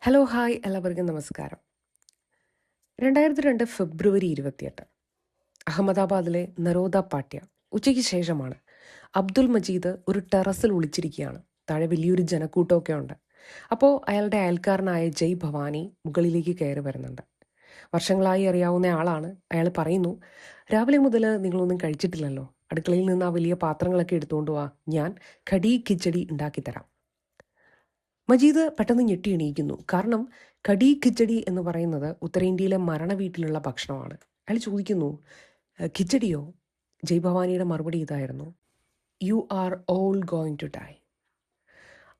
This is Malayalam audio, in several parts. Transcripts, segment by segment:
ഹലോ ഹായ് എല്ലാവർക്കും നമസ്കാരം. 2002 ഫെബ്രുവരി 28 അഹമ്മദാബാദിലെ നരോദ പാട്യ. ഉച്ചയ്ക്ക് ശേഷമാണ്. അബ്ദുൽ മജീദ് ഒരു ടെറസിൽ ഒളിച്ചിരിക്കുകയാണ്. താഴെ വലിയൊരു ജനക്കൂട്ടമൊക്കെ ഉണ്ട്. അപ്പോൾ അയാളുടെ അയൽക്കാരനായ ജയ് ഭവാനി മുകളിലേക്ക് കയറി വരുന്നുണ്ട്. വർഷങ്ങളായി അറിയാവുന്ന ആളാണ്. അയാൾ പറയുന്നു, രാവിലെ മുതൽ നിങ്ങളൊന്നും കഴിച്ചിട്ടില്ലല്ലോ, അടുക്കളയിൽ നിന്ന് ആ വലിയ പാത്രങ്ങളൊക്കെ എടുത്തുകൊണ്ട് വാ, ഞാൻ കടി കിച്ചടി ഉണ്ടാക്കിത്തരാം. മജീദ് പെട്ടെന്ന് ഞെട്ടി എണീക്കുന്നു. കാരണം കടി ഖിച്ചടി എന്ന് പറയുന്നത് ഉത്തരേന്ത്യയിലെ മരണ വീട്ടിലുള്ള ഭക്ഷണമാണ്. അയാൾ ചോദിക്കുന്നു, ഖിച്ചടിയോ? ജയ് ഭവാനിയുടെ മറുപടി ഇതായിരുന്നു, you are all going to die.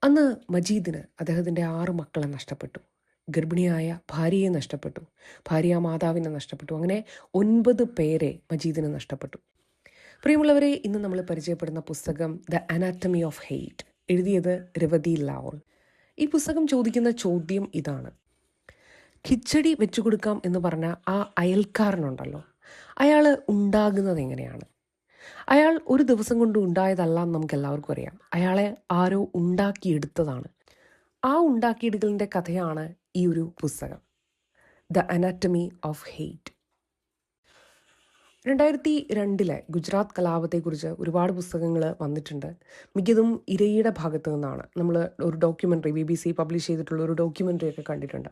അന്ന് മജീദിന് അദ്ദേഹത്തിൻ്റെ 6 മക്കളെ നഷ്ടപ്പെട്ടു. ഗർഭിണിയായ ഭാര്യയെ നഷ്ടപ്പെട്ടു. ഭാര്യ മാതാവിനെ നഷ്ടപ്പെട്ടു. അങ്ങനെ 9 പേരെ മജീദിന് നഷ്ടപ്പെട്ടു. പ്രിയമുള്ളവരെ, ഇന്ന് നമ്മൾ പരിചയപ്പെടുന്ന പുസ്തകം ദ അനാറ്റമി ഓഫ് ഹെയ്റ്റ്, എഴുതിയത് രവതി ലൗൾ. ഈ പുസ്തകം ചോദിക്കുന്ന ചോദ്യം ഇതാണ്: ഖിച്ചടി വെച്ചു കൊടുക്കാം എന്ന് പറഞ്ഞ ആ അയൽക്കാരനുണ്ടല്ലോ, അയാൾ ഉണ്ടാകുന്നത് എങ്ങനെയാണ്? അയാൾ ഒരു ദിവസം കൊണ്ട് ഉണ്ടായതല്ല എന്ന് നമുക്ക് എല്ലാവർക്കും അറിയാം. അയാളെ ആരോ ഉണ്ടാക്കിയെടുത്തതാണ്. ആ ഉണ്ടാക്കിയെടുക്കലിൻ്റെ കഥയാണ് ഈ ഒരു പുസ്തകം, the anatomy of hate. 2002 Gujarat കലാപത്തെക്കുറിച്ച് ഒരുപാട് പുസ്തകങ്ങൾ വന്നിട്ടുണ്ട്. മിക്കതും ഇരയുടെ ഭാഗത്തു നിന്നാണ്. നമ്മൾ ഒരു ഡോക്യുമെൻ്ററി, BBC പബ്ലിഷ് ചെയ്തിട്ടുള്ള ഒരു ഡോക്യുമെൻ്ററി ഒക്കെ കണ്ടിട്ടുണ്ട്.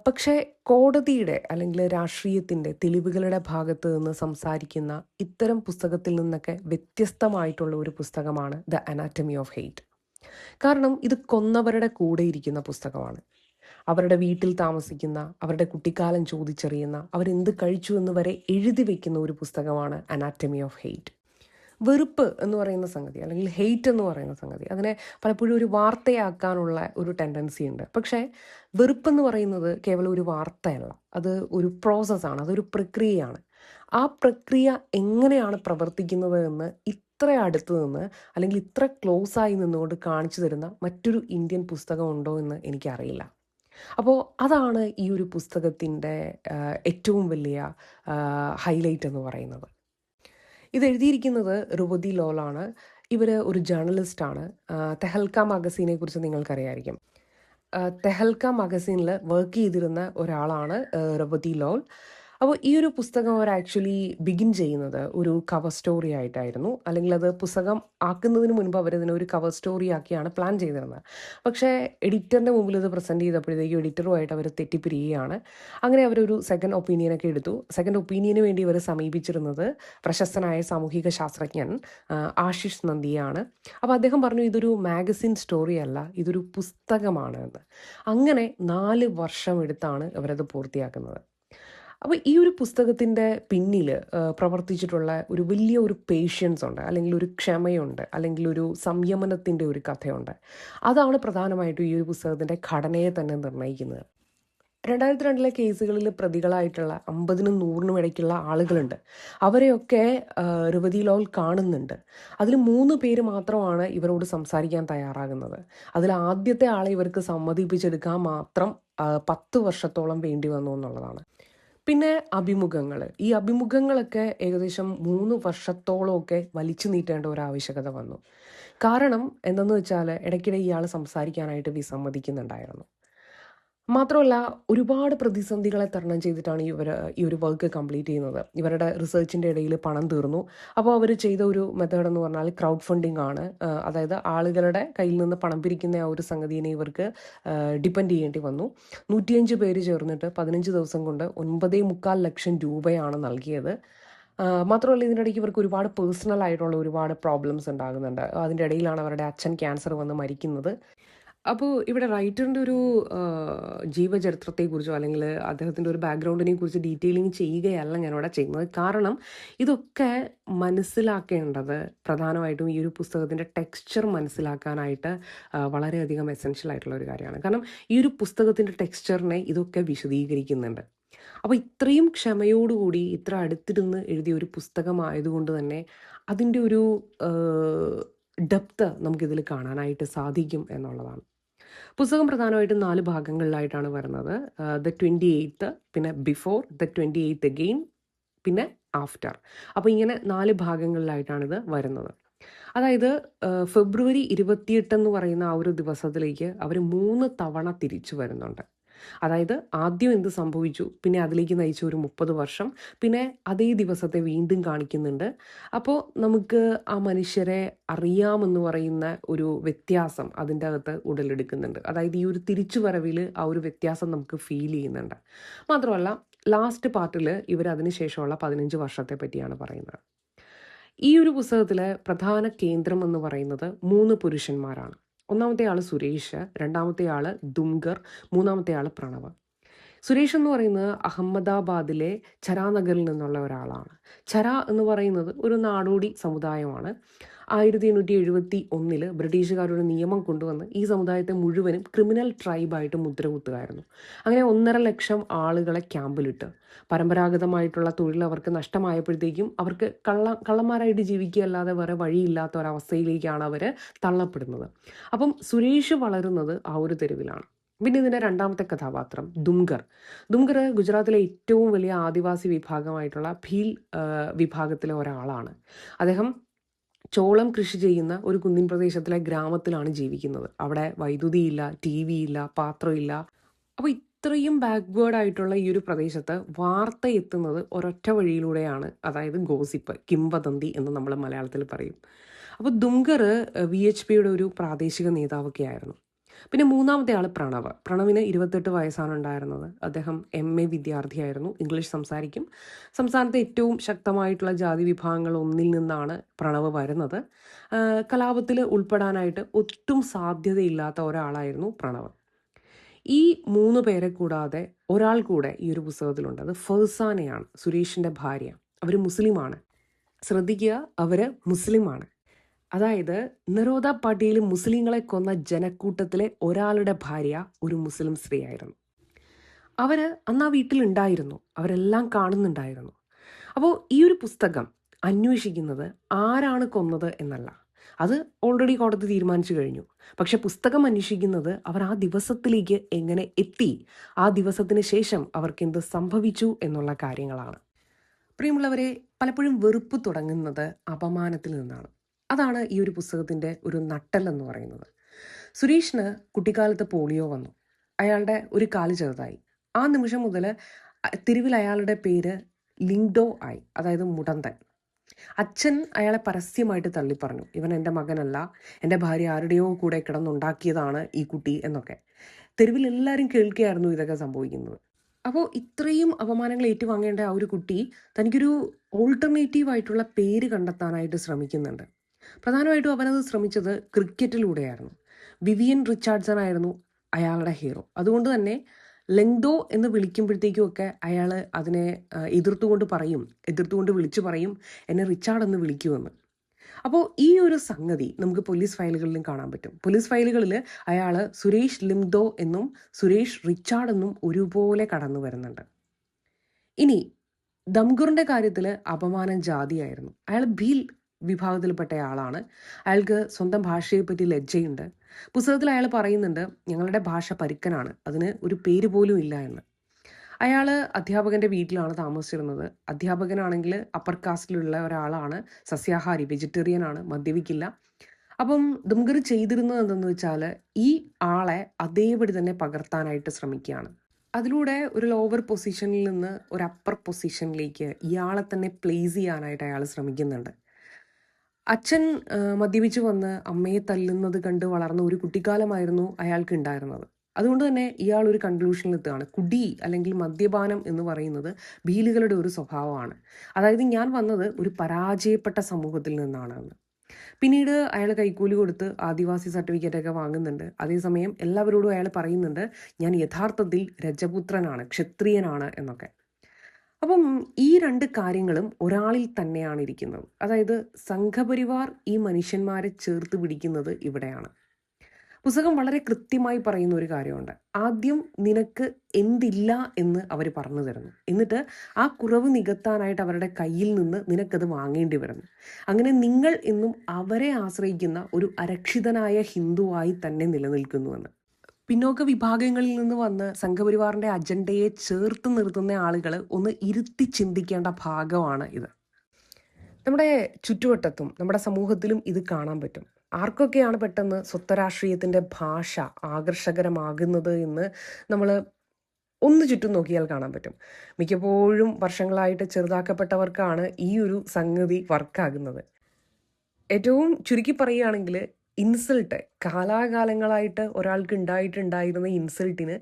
പക്ഷേ കോടതിയുടെ അല്ലെങ്കിൽ രാഷ്ട്രീയത്തിൻ്റെ തെളിവുകളുടെ ഭാഗത്ത് നിന്ന് സംസാരിക്കുന്ന ഇത്തരം പുസ്തകത്തിൽ നിന്നൊക്കെ വ്യത്യസ്തമായിട്ടുള്ള ഒരു പുസ്തകമാണ് ദ അനാറ്റമി ഓഫ് ഹെയ്റ്റ്. കാരണം ഇത് കൊന്നവരുടെ കൂടെ ഇരിക്കുന്ന പുസ്തകമാണ്. അവരുടെ വീട്ടിൽ താമസിക്കുന്ന, അവരുടെ കുട്ടിക്കാലം ചോദിച്ചറിയുന്ന, അവരെന്ത് കഴിച്ചു എന്ന് വരെ എഴുതി വയ്ക്കുന്ന ഒരു പുസ്തകമാണ് അനാറ്റമി ഓഫ് ഹെയ്റ്റ്. വെറുപ്പ് എന്ന് പറയുന്ന സംഗതി, അല്ലെങ്കിൽ ഹെയ്റ്റ് എന്ന് പറയുന്ന സംഗതി, അതിനെ പലപ്പോഴും ഒരു വാർത്തയാക്കാനുള്ള ഒരു ടെൻഡൻസി ഉണ്ട്. പക്ഷേ വെറുപ്പെന്ന് പറയുന്നത് കേവലം ഒരു വാർത്തയല്ല, അത് ഒരു പ്രോസസ്സാണ്, അതൊരു പ്രക്രിയയാണ്. ആ പ്രക്രിയ എങ്ങനെയാണ് പ്രവർത്തിക്കുന്നത് എന്ന് ഇത്ര അടുത്ത് നിന്ന് അല്ലെങ്കിൽ ഇത്ര ക്ലോസ് ആയി നിന്നുകൊണ്ട് കാണിച്ചു തരുന്ന മറ്റൊരു ഇന്ത്യൻ പുസ്തകം ഉണ്ടോ എന്ന് എനിക്കറിയില്ല. അപ്പോൾ അതാണ് ഈ ഒരു പുസ്തകത്തിൻ്റെ ഏറ്റവും വലിയ ഹൈലൈറ്റ് എന്ന് പറയുന്നത്. ഇത് എഴുതിയിരിക്കുന്നത് രവതി ലൗളാണ്. ഇവർ ഒരു ജേർണലിസ്റ്റാണ്. തെഹൽക്ക മാഗസീനെ കുറിച്ച് നിങ്ങൾക്കറിയായിരിക്കും. തെഹൽക്ക മാഗസീനിൽ വർക്ക് ചെയ്തിരുന്ന ഒരാളാണ് രവതി ലൗൾ. അപ്പോൾ ഈ ഒരു പുസ്തകം അവർ ആക്ച്വലി ബിഗിൻ ചെയ്യുന്നത് ഒരു കവർ സ്റ്റോറി ആയിട്ടായിരുന്നു. അല്ലെങ്കിൽ അത് പുസ്തകം ആക്കുന്നതിന് മുൻപ് അവരതിനൊരു കവർ സ്റ്റോറി ആക്കിയാണ് പ്ലാൻ ചെയ്തിരുന്നത്. പക്ഷേ എഡിറ്ററിൻ്റെ മുമ്പിൽ ഇത് പ്രസൻറ്റ് ചെയ്തപ്പോഴത്തേക്കും എഡിറ്ററുമായിട്ട് അവർ തെറ്റിപ്പിരിയുകയാണ്. അങ്ങനെ അവരൊരു സെക്കൻഡ് ഒപ്പീനിയനൊക്കെ എടുത്തു. സെക്കൻഡ് ഒപ്പീനിയന് വേണ്ടി അവർ സമീപിച്ചിരുന്നത് പ്രശസ്തനായ സാമൂഹിക ശാസ്ത്രജ്ഞൻ ആശിഷ് നന്ദിയാണ്. അപ്പോൾ അദ്ദേഹം പറഞ്ഞു, ഇതൊരു മാഗസിൻ സ്റ്റോറി അല്ല, ഇതൊരു പുസ്തകമാണ് എന്ന്. അങ്ങനെ 4 വർഷം എടുത്താണ് അവരത് പൂർത്തിയാക്കുന്നത്. അപ്പോൾ ഈ ഒരു പുസ്തകത്തിൻ്റെ പിന്നിൽ പ്രവർത്തിച്ചിട്ടുള്ള ഒരു വലിയ ഒരു പേഷ്യൻസ് ഉണ്ട്, അല്ലെങ്കിൽ ഒരു ക്ഷമയുണ്ട്, അല്ലെങ്കിൽ ഒരു സംയമനത്തിൻ്റെ ഒരു കഥയുണ്ട്. അതാണ് പ്രധാനമായിട്ടും ഈ ഒരു പുസ്തകത്തിൻ്റെ ഘടനയെ തന്നെ നിർണ്ണയിക്കുന്നത്. 2002 കേസുകളിൽ പ്രതികളായിട്ടുള്ള 50-നും 100-നും ഇടയ്ക്കുള്ള ആളുകളുണ്ട്. അവരെയൊക്കെ രവതി ലൗൾ കാണുന്നുണ്ട്. അതിൽ 3 പേര് മാത്രമാണ് ഇവരോട് സംസാരിക്കാൻ തയ്യാറാകുന്നത്. അതിൽ ആദ്യത്തെ ആളെ ഇവർക്ക് സമ്മതിപ്പിച്ചെടുക്കാൻ മാത്രം 10 വർഷത്തോളം വേണ്ടി വന്നു എന്നുള്ളതാണ്. പിന്നെ അഭിമുഖങ്ങൾ. ഈ അഭിമുഖങ്ങളൊക്കെ ഏകദേശം 3 വർഷത്തോളമൊക്കെ വലിച്ചു നീട്ടേണ്ട ഒരു ആവശ്യകത വന്നു. കാരണം എന്തെന്ന് വെച്ചാൽ ഇടയ്ക്കിടെ ഇയാൾ സംസാരിക്കാനായിട്ട് വിസമ്മതിക്കുന്നുണ്ടായിരുന്നു. മാത്രമല്ല, ഒരുപാട് പ്രതിസന്ധികളെ തരണം ചെയ്തിട്ടാണ് ഈ ഒരു വർക്ക് കംപ്ലീറ്റ് ചെയ്യുന്നത്. ഇവരുടെ റിസർച്ചിൻ്റെ ഇടയിൽ പണം തീർന്നു. അപ്പോൾ അവർ ചെയ്ത ഒരു മെത്തേഡ് എന്ന് പറഞ്ഞാൽ ക്രൗഡ് ഫണ്ടിങ് ആണ്. അതായത് ആളുകളുടെ കയ്യിൽ നിന്ന് പണം പിരിക്കുന്ന ആ ഒരു സംഗതിയെ ഇവർക്ക് ഡിപ്പെൻഡ് ചെയ്യേണ്ടി വന്നു. 105 പേര് ചേർന്നിട്ട് 15 ദിവസം കൊണ്ട് 9.25 ലക്ഷം രൂപയാണ് നൽകിയത്. മാത്രമല്ല, ഇതിൻ്റെ ഇടയ്ക്ക് ഇവർക്ക് ഒരുപാട് പേഴ്സണൽ ആയിട്ടുള്ള ഒരുപാട് പ്രോബ്ലംസ് ഉണ്ടാകുന്നുണ്ട്. അതിൻ്റെ ഇടയിലാണ് അവരുടെ അച്ഛൻ ക്യാൻസർ വന്ന് മരിക്കുന്നത്. അപ്പോൾ ഇവിടെ റൈറ്ററിൻ്റെ ഒരു ജീവചരിത്രത്തെക്കുറിച്ചോ അല്ലെങ്കിൽ അദ്ദേഹത്തിൻ്റെ ഒരു ബാക്ക്ഗ്രൗണ്ടിനെ കുറിച്ച് ഡീറ്റെയിലിംഗ് ചെയ്യുകയല്ല ഞാനിവിടെ ചെയ്യുന്നത്. കാരണം ഇതൊക്കെ മനസ്സിലാക്കേണ്ടത് പ്രധാനമായിട്ടും ഈ ഒരു പുസ്തകത്തിൻ്റെ ടെക്സ്ചർ മനസ്സിലാക്കാനായിട്ട് വളരെയധികം എസെൻഷ്യൽ ആയിട്ടുള്ള ഒരു കാര്യമാണ്. കാരണം ഈ ഒരു പുസ്തകത്തിൻ്റെ ടെക്സ്ചറിനെ ഇതൊക്കെ വിശദീകരിക്കുന്നുണ്ട്. അപ്പോൾ ഇത്രയും ക്ഷമയോടുകൂടി ഇത്ര അടുത്തിരുന്ന് എഴുതിയ ഒരു പുസ്തകമായതുകൊണ്ട് തന്നെ അതിൻ്റെ ഒരു ഡെപ്ത് നമുക്കിതിൽ കാണാനായിട്ട് സാധിക്കും എന്നുള്ളതാണ്. പുസ്തകം പ്രധാനമായിട്ടും 4 ഭാഗങ്ങളിലായിട്ടാണ് വരുന്നത്. ദ 28th, പിന്നെ ബിഫോർ, ദ 28th അഗെയിൻ, പിന്നെ ആഫ്റ്റർ. അപ്പോൾ ഇങ്ങനെ 4 ഭാഗങ്ങളിലായിട്ടാണിത് വരുന്നത്. അതായത് ഫെബ്രുവരി 28 എന്ന് പറയുന്ന ആ ഒരു ദിവസത്തിലേക്ക് അവർ 3 തവണ തിരിച്ചു വരുന്നുണ്ട്. അതായത് ആദ്യം എന്ത് സംഭവിച്ചു, പിന്നെ അതിലേക്ക് നയിച്ച ഒരു 30 വർഷം, പിന്നെ അതേ ദിവസത്തെ വീണ്ടും കാണിക്കുന്നുണ്ട്. അപ്പോൾ നമുക്ക് ആ മനുഷ്യരെ അറിയാമെന്ന് പറയുന്ന ഒരു വ്യത്യാസം അതിൻ്റെ അകത്ത് ഉടലെടുക്കുന്നുണ്ട്. അതായത് ഈ ഒരു തിരിച്ചുവരവിൽ ആ ഒരു വ്യത്യാസം നമുക്ക് ഫീൽ ചെയ്യുന്നുണ്ട്. മാത്രമല്ല ലാസ്റ്റ് പാർട്ടിൽ ഇവർ അതിന് ശേഷമുള്ള 15 വർഷത്തെ പറ്റിയാണ് പറയുന്നത്. ഈ ഒരു പുസ്തകത്തിലെ പ്രധാന കേന്ദ്രം എന്ന് പറയുന്നത് 3 പുരുഷന്മാരാണ്. ഒന്നാമത്തെ ആള് സുരേഷ്, രണ്ടാമത്തെ ആള് ദുംഗർ, മൂന്നാമത്തെ ആള് പ്രണവ്. സുരേഷ് എന്ന് പറയുന്നത് അഹമ്മദാബാദിലെ ഛരാ നഗറിൽ നിന്നുള്ള ഒരാളാണ്. ഛര എന്ന് പറയുന്നത് ഒരു നാടോടി സമുദായമാണ്. 1871 ബ്രിട്ടീഷുകാരൊരു നിയമം കൊണ്ടുവന്ന് ഈ സമുദായത്തെ മുഴുവനും ക്രിമിനൽ ട്രൈബായിട്ട് മുദ്രകുത്തുകയായിരുന്നു. അങ്ങനെ 1.5 ലക്ഷം ആളുകളെ ക്യാമ്പിലിട്ട് പരമ്പരാഗതമായിട്ടുള്ള തൊഴിൽ അവർക്ക് നഷ്ടമായപ്പോഴത്തേക്കും അവർക്ക് കള്ളന്മാരായിട്ട് ജീവിക്കുകയല്ലാതെ വേറെ വഴിയില്ലാത്ത ഒരവസ്ഥയിലേക്കാണ് അവർ തള്ളപ്പെടുന്നത്. അപ്പം സുരേഷ് വളരുന്നത് ആ ഒരു തെരുവിലാണ്. പിന്നെ ഇതിൻ്റെ രണ്ടാമത്തെ കഥാപാത്രം ദുംഗർ. ദുംഗർ ഗുജറാത്തിലെ ഏറ്റവും വലിയ ആദിവാസി വിഭാഗമായിട്ടുള്ള ഭീൽ വിഭാഗത്തിലെ ഒരാളാണ്. അദ്ദേഹം ചോളം കൃഷി ചെയ്യുന്ന ഒരു കുന്നിൻ പ്രദേശത്തിലെ ഗ്രാമത്തിലാണ് ജീവിക്കുന്നത്. അവിടെ വൈദ്യുതിയില്ല, TV ഇല്ല, പാത്രമില്ല. അപ്പോൾ ഇത്രയും ബാക്ക്വേർഡ് ആയിട്ടുള്ള ഈ ഒരു പ്രദേശത്ത് വാർത്ത എത്തുന്നത് ഒരൊറ്റ വഴിയിലൂടെയാണ്, അതായത് ഗോസിപ്പ്, കിംവദന്തി എന്ന് നമ്മൾ മലയാളത്തിൽ പറയും. അപ്പോൾ ദുംഗർ VHPയുടെ ഒരു പ്രാദേശിക നേതാവൊക്കെ ആയിരുന്നു. പിന്നെ മൂന്നാമത്തെ ആൾ പ്രണവ്. പ്രണവിന് 28 വയസ്സാണ് ഉണ്ടായിരുന്നത്. അദ്ദേഹം MA വിദ്യാർത്ഥിയായിരുന്നു, ഇംഗ്ലീഷ് സംസാരിക്കും. സംസ്ഥാനത്തെ ഏറ്റവും ശക്തമായിട്ടുള്ള ജാതി വിഭാഗങ്ങൾ ഒന്നിൽ നിന്നാണ് പ്രണവ് വരുന്നത്. കലാപത്തിൽ ഉൾപ്പെടാനായിട്ട് ഒട്ടും സാധ്യതയില്ലാത്ത ഒരാളായിരുന്നു പ്രണവ്. ഈ 3 പേരെ കൂടാതെ ഒരാൾ കൂടെ ഈ ഒരു പുസ്തകത്തിലുണ്ട്. അത് ഫർസാനയാണ്, സുരേഷിൻ്റെ ഭാര്യ. അവർ മുസ്ലിമാണ്. ശ്രദ്ധിക്കുക, അവർ മുസ്ലിമാണ്. അതായത് നറോദ പാർട്ടിയിൽ മുസ്ലിങ്ങളെ കൊന്ന ജനക്കൂട്ടത്തിലെ ഒരാളുടെ ഭാര്യ ഒരു മുസ്ലിം സ്ത്രീയായിരുന്നു. അവർ അന്ന് ആ വീട്ടിലുണ്ടായിരുന്നു, അവരെല്ലാം കാണുന്നുണ്ടായിരുന്നു. അപ്പോൾ ഈ ഒരു പുസ്തകം അന്വേഷിക്കുന്നത് ആരാണ് കൊന്നത് എന്നല്ല, അത് ഓൾറെഡി കോടതി തീരുമാനിച്ചു കഴിഞ്ഞു. പക്ഷെ പുസ്തകം അന്വേഷിക്കുന്നത് അവർ ആ ദിവസത്തിലേക്ക് എങ്ങനെ എത്തി, ആ ദിവസത്തിന് ശേഷം അവർക്ക് എന്ത് സംഭവിച്ചു എന്നുള്ള കാര്യങ്ങളാണ്. പ്രിയമുള്ളവരെ, പലപ്പോഴും വെറുപ്പ് തുടങ്ങുന്നത് അപമാനത്തിൽ നിന്നാണ്. അതാണ് ഈ ഒരു പുസ്തകത്തിൻ്റെ ഒരു നട്ടെൽ എന്ന് പറയുന്നത്. സുരേഷിന് കുട്ടിക്കാലത്ത് പോളിയോ വന്നു. അയാളുടെ ഒരു കാല് ചെറുതായി. ആ നിമിഷം മുതൽ തെരുവിൽ അയാളുടെ പേര് ലിങ്ഡോ ആയി, അതായത് മുടന്തൻ. അച്ഛൻ അയാളെ പരസ്യമായിട്ട് തള്ളിപ്പറഞ്ഞു, ഇവൻ എൻ്റെ മകനല്ല, എൻ്റെ ഭാര്യ ആരുടെയോ കൂടെ കിടന്നുണ്ടാക്കിയതാണ് ഈ കുട്ടി എന്നൊക്കെ. തെരുവിൽ എല്ലാവരും കേൾക്കുകയായിരുന്നു ഇതൊക്കെ സംഭവിക്കുന്നത്. അപ്പോൾ ഇത്രയും അപമാനങ്ങൾ ഏറ്റുവാങ്ങേണ്ട ആ ഒരു കുട്ടി തനിക്കൊരു ഓൾട്ടർനേറ്റീവ് ആയിട്ടുള്ള പേര് കണ്ടെത്താനായിട്ട് ശ്രമിക്കുന്നുണ്ട്. പ്രധാനമായിട്ടും അവനത് ശ്രമിച്ചത് ക്രിക്കറ്റിലൂടെയായിരുന്നു. വിവിയൻ റിച്ചാർഡ്സൺ ആയിരുന്നു അയാളുടെ ഹീറോ. അതുകൊണ്ട് തന്നെ ലെങ്ഡോ എന്ന് വിളിക്കുമ്പോഴത്തേക്കും ഒക്കെ അയാൾ അതിനെ എതിർത്തുകൊണ്ട് വിളിച്ചു പറയും, എന്നെ റിച്ചാർഡ് എന്ന് വിളിക്കുമെന്ന്. അപ്പോൾ ഈ ഒരു സംഗതി നമുക്ക് പോലീസ് ഫയലുകളിലും കാണാൻ പറ്റും. പോലീസ് ഫയലുകളിൽ അയാൾ സുരേഷ് ലിംഗ്ഡോ എന്നും സുരേഷ് റിച്ചാർഡ് എന്നും ഒരുപോലെ കടന്നു വരുന്നുണ്ട്. ഇനി ദംഗറിൻ്റെ കാര്യത്തിൽ അപമാനം ജാതിയായിരുന്നു. അയാൾ ഭീൽ വിഭാഗത്തിൽപ്പെട്ട ആളാണ്. അയാൾക്ക് സ്വന്തം ഭാഷയെപ്പറ്റി ലജ്ജയുണ്ട്. പുസ്തകത്തിൽ അയാൾ പറയുന്നുണ്ട്, ഞങ്ങളുടെ ഭാഷ പരുക്കനാണ്, അതിന് ഒരു പേര് പോലും ഇല്ല എന്ന്. അയാൾ അധ്യാപകൻ്റെ വീട്ടിലാണ് താമസിച്ചിരുന്നത്. അധ്യാപകനാണെങ്കിൽ അപ്പർ കാസ്റ്റിലുള്ള ഒരാളാണ്, സസ്യാഹാരി, വെജിറ്റേറിയൻ ആണ്, മദ്യപിക്കില്ല. അപ്പം ദംഗർ ചെയ്തിരുന്നത് എന്തെന്ന് വെച്ചാൽ ഈ ആളെ അതേപടി തന്നെ പകർത്താനായിട്ട് ശ്രമിക്കുകയാണ്. അതിലൂടെ ഒരു ലോവർ പൊസിഷനിൽ നിന്ന് ഒരു അപ്പർ പൊസിഷനിലേക്ക് ഇയാളെ തന്നെ പ്ലേസ് ചെയ്യാനായിട്ട് അയാൾ ശ്രമിക്കുന്നുണ്ട്. അച്ഛൻ മദ്യപിച്ച് വന്ന് അമ്മയെ തല്ലുന്നത് കണ്ട് വളർന്ന ഒരു കുട്ടിക്കാലമായിരുന്നു അയാൾക്ക് ഉണ്ടായിരുന്നത്. അതുകൊണ്ട് തന്നെ ഇയാൾ ഒരു കൺക്ലൂഷനിലെത്തുകയാണ്, കുടി അല്ലെങ്കിൽ മദ്യപാനം എന്ന് പറയുന്നത് ഭീലുകളുടെ ഒരു സ്വഭാവമാണ്. അതായത് ഞാൻ വന്നത് ഒരു പരാജയപ്പെട്ട സമൂഹത്തിൽ നിന്നാണ് എന്ന്. പിന്നീട് അയാൾ കൈക്കൂലി കൊടുത്ത് ആദിവാസി സർട്ടിഫിക്കറ്റൊക്കെ വാങ്ങുന്നുണ്ട്. അതേസമയം എല്ലാവരോടും അയാൾ പറയുന്നുണ്ട്, ഞാൻ യഥാർത്ഥത്തിൽ രജപുത്രനാണ്, ക്ഷത്രിയനാണ് എന്നൊക്കെ. അപ്പം ഈ 2 കാര്യങ്ങളും ഒരാളിൽ തന്നെയാണ് ഇരിക്കുന്നത്. അതായത് സംഘപരിവാർ ഈ മനുഷ്യന്മാരെ ചേർത്ത് പിടിക്കുന്നത് ഇവിടെയാണ്. പുസ്തകം വളരെ കൃത്യമായി പറയുന്ന ഒരു കാര്യമുണ്ട്. ആദ്യം നിനക്ക് എന്തില്ല എന്ന് അവർ പറഞ്ഞു തരുന്നു, എന്നിട്ട് ആ കുറവ് നികത്താനായിട്ട് അവരുടെ കയ്യിൽ നിന്ന് നിനക്കത് വാങ്ങേണ്ടി വരുന്നു. അങ്ങനെ നിങ്ങൾ എന്നും അവരെ ആശ്രയിക്കുന്ന ഒരു അരക്ഷിതനായ ഹിന്ദുവായി തന്നെ നിലനിൽക്കുന്നുവെന്ന്. പിന്നോക്ക വിഭാഗങ്ങളിൽ നിന്ന് വന്ന് സംഘപരിവാറിൻ്റെ അജണ്ടയെ ചേർത്ത് നിർത്തുന്ന ആളുകൾ ഒന്ന് ഇരുത്തി ചിന്തിക്കേണ്ട ഭാഗമാണ് ഇത്. നമ്മുടെ ചുറ്റുവട്ടത്തും നമ്മുടെ സമൂഹത്തിലും ഇത് കാണാൻ പറ്റും. ആർക്കൊക്കെയാണ് പെട്ടെന്ന് സ്വത്വരാഷ്ട്രീയത്തിൻ്റെ ഭാഷ ആകർഷകരമാകുന്നത് എന്ന് നമ്മൾ ഒന്ന് ചുറ്റും നോക്കിയാൽ കാണാൻ പറ്റും. മിക്കപ്പോഴും വർഷങ്ങളായിട്ട് ചെറുതാക്കപ്പെട്ടവർക്കാണ് ഈ ഒരു സംഗതി വർക്കാകുന്നത്. ഏറ്റവും ചുരുക്കി പറയുകയാണെങ്കിൽ ഇൻസൾട്ട് കാലാകാലങ്ങളായിട്ട് ഒരാൾക്ക് ഉണ്ടായിട്ടുണ്ടായിരുന്ന ഇൻസൾട്ടിന്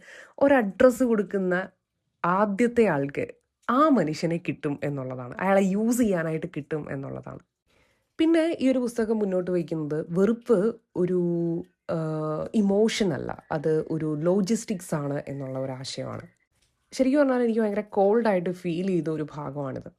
ഒരു അഡ്രസ്സ് കൊടുക്കുന്ന ആദ്യത്തെ ആൾക്ക് ആ മനുഷ്യനെ കിട്ടും എന്നുള്ളതാണ്. അയാളെ യൂസ് ചെയ്യാനായിട്ട് കിട്ടും എന്നുള്ളതാണ്. പിന്നെ ഈ ഒരു പുസ്തകം മുന്നോട്ട് വയ്ക്കുന്നത് വെറുപ്പ് ഒരു ഇമോഷൻ അല്ല, അത് ഒരു ലോജിസ്റ്റിക്സ് ആണ് എന്നുള്ള ഒരു ആശയമാണ്. ശരിക്കും പറഞ്ഞാൽ എനിക്ക് ഭയങ്കര കോൾഡായിട്ട് ഫീൽ ചെയ്ത ഒരു ഭാഗമാണിത്.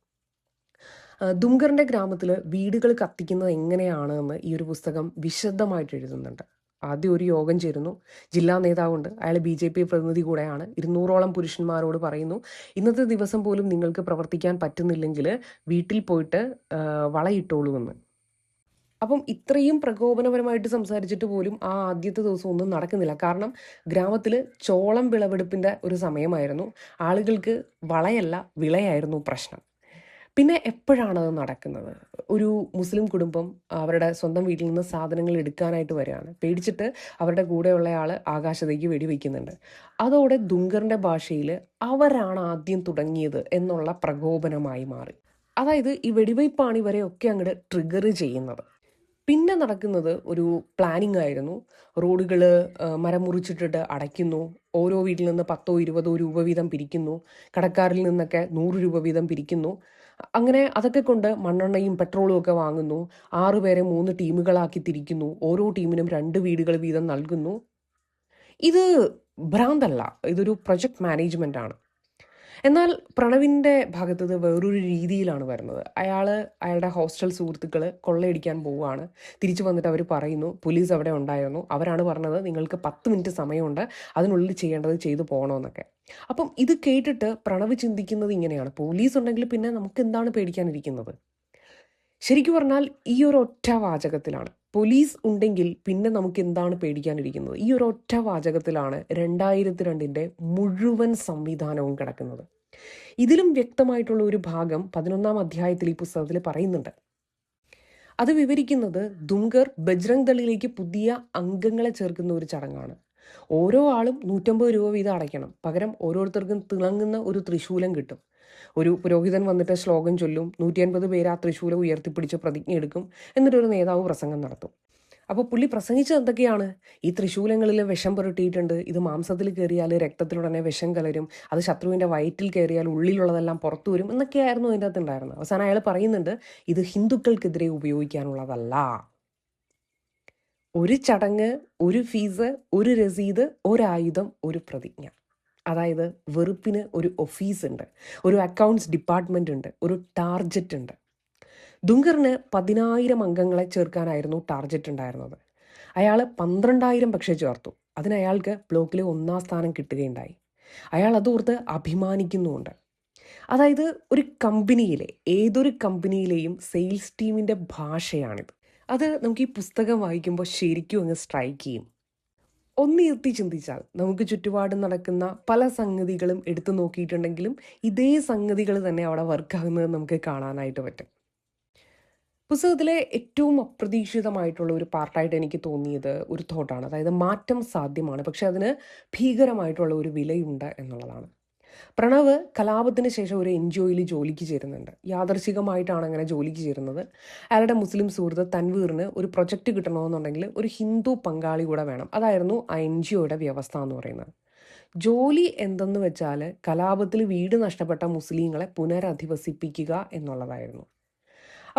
ദുംഗറിൻ്റെ ഗ്രാമത്തിൽ വീടുകൾ കത്തിക്കുന്നത് എങ്ങനെയാണ് എന്ന് ഈ ഒരു പുസ്തകം വിശദമായിട്ട് എഴുതുന്നുണ്ട്. ആദ്യം ഒരു യോഗം ചേരുന്നു. ജില്ലാ നേതാവുണ്ട്, അയാൾ BJP പ്രതിനിധി കൂടെയാണ്. 200ഓളം പുരുഷന്മാരോട് പറയുന്നു, ഇന്നത്തെ ദിവസം പോലും നിങ്ങൾക്ക് പ്രവർത്തിക്കാൻ പറ്റുന്നില്ലെങ്കിൽ വീട്ടിൽ പോയിട്ട് വളയിട്ടോളൂ. അപ്പം ഇത്രയും പ്രകോപനപരമായിട്ട് സംസാരിച്ചിട്ട് പോലും ആ ആദ്യത്തെ ദിവസം ഒന്നും നടക്കുന്നില്ല. കാരണം ഗ്രാമത്തിൽ ചോളം വിളവെടുപ്പിൻ്റെ ഒരു സമയമായിരുന്നു. ആളുകൾക്ക് വളയല്ല വിളയായിരുന്നു പ്രശ്നം. പിന്നെ എപ്പോഴാണത് നടക്കുന്നത്? ഒരു മുസ്ലിം കുടുംബം അവരുടെ സ്വന്തം വീട്ടിൽ നിന്ന് സാധനങ്ങൾ എടുക്കാനായിട്ട് വരികയാണ്. പേടിച്ചിട്ട് അവരുടെ കൂടെയുള്ള ആൾ ആകാശത്തേക്ക് വെടിവെക്കുന്നുണ്ട്. അതോടെ ദുംഗറിൻ്റെ ഭാഷയിൽ അവരാണ് ആദ്യം തുടങ്ങിയത് എന്നുള്ള പ്രകോപനമായി മാറി. അതായത് ഈ വെടിവയ്പ്പാണ് ഇവരെയൊക്കെ അങ്ങോട്ട് ട്രിഗർ ചെയ്യുന്നത്. പിന്നെ നടക്കുന്നത് ഒരു പ്ലാനിങ് ആയിരുന്നു. റോഡുകൾ മരം മുറിച്ചിട്ടിട്ട് അടയ്ക്കുന്നു. ഓരോ വീട്ടിൽ നിന്ന് 10-20 രൂപ വീതം പിരിക്കുന്നു. കടക്കാരിൽ നിന്നൊക്കെ 100 രൂപ വീതം പിരിക്കുന്നു. അങ്ങനെ അതൊക്കെ കൊണ്ട് മണ്ണെണ്ണയും പെട്രോളും ഒക്കെ വാങ്ങുന്നു. 6 പേരെ 3 ടീമുകളാക്കി തിരിക്കുന്നു. ഓരോ ടീമിനും 2 വീടുകൾ വീതം നൽകുന്നു. ഇത് ഭ്രാന്തല്ല, ഇതൊരു പ്രൊജക്ട് മാനേജ്മെൻ്റ് ആണ്. എന്നാൽ പ്രണവിൻ്റെ ഭാഗത്ത് ഇത് വേറൊരു രീതിയിലാണ് വരുന്നത്. അയാളുടെ ഹോസ്റ്റൽ സുഹൃത്തുക്കൾ കൊള്ളയടിക്കാൻ പോവുകയാണ്. തിരിച്ചു വന്നിട്ട് അവർ പറയുന്നു പോലീസ് അവിടെ ഉണ്ടായിരുന്നു, അവരാണ് പറഞ്ഞത് നിങ്ങൾക്ക് 10 മിനിറ്റ് സമയമുണ്ട്, അതിനുള്ളിൽ ചെയ്യേണ്ടത് ചെയ്തു പോകണമെന്നൊക്കെ. അപ്പം ഇത് കേട്ടിട്ട് പ്രണവ് ചിന്തിക്കുന്നത് ഇങ്ങനെയാണ്, പോലീസ് ഉണ്ടെങ്കിൽ പിന്നെ നമുക്ക് എന്താണ് പേടിക്കാനിരിക്കുന്നത്? ശരിക്കും പറഞ്ഞാൽ ഈ ഒരു ഒറ്റ വാചകത്തിലാണ്, പോലീസ് ഉണ്ടെങ്കിൽ പിന്നെ നമുക്ക് എന്താണ് പേടിക്കാനിരിക്കുന്നത്, ഈ ഒരു ഒറ്റ വാചകത്തിലാണ് 2002 മുഴുവൻ സംവിധാനവും കിടക്കുന്നത്. ഇതിലും വ്യക്തമായിട്ടുള്ള ഒരു ഭാഗം 11ാം അധ്യായത്തിൽ ഈ പുസ്തകത്തിൽ പറയുന്നുണ്ട്. അത് വിവരിക്കുന്നത് ദുംഗർ ബജ്രംഗ് ദളിലേക്ക് പുതിയ അംഗങ്ങളെ ചേർക്കുന്ന ഒരു ചടങ്ങാണ്. ഓരോ ആളും 150 രൂപ വീതം അടയ്ക്കണം. പകരം ഓരോരുത്തർക്കും തിളങ്ങുന്ന ഒരു തൃശൂലം കിട്ടും. ഒരു പുരോഹിതൻ വന്നിട്ട് ശ്ലോകം ചൊല്ലും. 150 പേര് ആ തൃശൂലം ഉയർത്തിപ്പിടിച്ച് പ്രതിജ്ഞ എടുക്കും. എന്നിട്ടൊരു നേതാവ് പ്രസംഗം നടത്തും. അപ്പോൾ പുള്ളി പ്രസംഗിച്ചത് എന്തൊക്കെയാണ്? ഈ തൃശൂലങ്ങളിൽ വിഷം പുരട്ടിയിട്ടുണ്ട്, ഇത് മാംസത്തിൽ കയറിയാൽ രക്തത്തിലുടനെ വിഷം കലരും, അത് ശത്രുവിൻ്റെ വയറ്റിൽ കയറിയാൽ ഉള്ളിലുള്ളതെല്ലാം പുറത്തു വരും എന്നൊക്കെയായിരുന്നു അതിൻ്റെ അകത്ത് ഉണ്ടായിരുന്നത്. അവസാനം അയാൾ പറയുന്നുണ്ട്, ഇത് ഹിന്ദുക്കൾക്കെതിരെ ഉപയോഗിക്കാനുള്ളതല്ല. ഒരു ചടങ്ങ്, ഒരു ഫീസ്, ഒരു രസീത്, ഒരായുധം, ഒരു പ്രതിജ്ഞ. അതായത് വെറുപ്പിന് ഒരു ഓഫീസ് ഉണ്ട്, ഒരു അക്കൗണ്ട്സ് ഡിപ്പാർട്ട്മെൻ്റ് ഉണ്ട്, ഒരു ടാർജറ്റ് ഉണ്ട്. ദുംഗറിന് 10,000 അംഗങ്ങളെ ചേർക്കാനായിരുന്നു ടാർജറ്റ് ഉണ്ടായിരുന്നത്. അയാൾ 12,000 പക്ഷേ ചേർത്തു. അതിന് അയാൾക്ക് ബ്ലോക്കിൽ 1ാം സ്ഥാനം കിട്ടുകയുണ്ടായി. അയാൾ അതോർത്ത് അഭിമാനിക്കുന്നുമുണ്ട്. അതായത് ഒരു കമ്പനിയിലെ ഏതൊരു കമ്പനിയിലെയും സെയിൽസ് ടീമിൻ്റെ ഭാഷയാണിത്. അത് നമുക്ക് ഈ പുസ്തകം വായിക്കുമ്പോൾ ശരിക്കും അങ്ങ് സ്ട്രൈക്ക് ചെയ്യും. ഒന്നിരുത്തി ചിന്തിച്ചാൽ നമുക്ക് ചുറ്റുപാടും നടക്കുന്ന പല സംഗതികളും എടുത്തു നോക്കിയിട്ടുണ്ടെങ്കിലും ഇതേ സംഗതികൾ തന്നെ അവിടെ വർക്കാകുന്നത് നമുക്ക് കാണാനായിട്ട് പറ്റും. പുസ്തകത്തിലെ ഏറ്റവും അപ്രതീക്ഷിതമായിട്ടുള്ള ഒരു പാർട്ടായിട്ട് എനിക്ക് തോന്നിയത് ഒരു തോട്ടാണ്. അതായത് മാറ്റം സാധ്യമാണ്, പക്ഷെ അതിന് ഭീകരമായിട്ടുള്ള ഒരു വിലയുണ്ട് എന്നുള്ളതാണ്. പ്രണവ് കലാപത്തിന് ശേഷം ഒരു NGOയിൽ ജോലിക്ക് ചേരുന്നുണ്ട്. യാദർശികമായിട്ടാണ് അങ്ങനെ ജോലിക്ക് ചേരുന്നത്. അയാളുടെ മുസ്ലിം സുഹൃത്ത് തൻവീറിന് ഒരു പ്രൊജക്റ്റ് കിട്ടണമെന്നുണ്ടെങ്കിൽ ഒരു ഹിന്ദു പങ്കാളി കൂടെ വേണം. അതായിരുന്നു ആ NGOയുടെ വ്യവസ്ഥ എന്ന് പറയുന്നത്. ജോലി എന്തെന്ന് വെച്ചാൽ കലാപത്തിൽ വീട് നഷ്ടപ്പെട്ട മുസ്ലിങ്ങളെ പുനരധിവസിപ്പിക്കുക എന്നുള്ളതായിരുന്നു.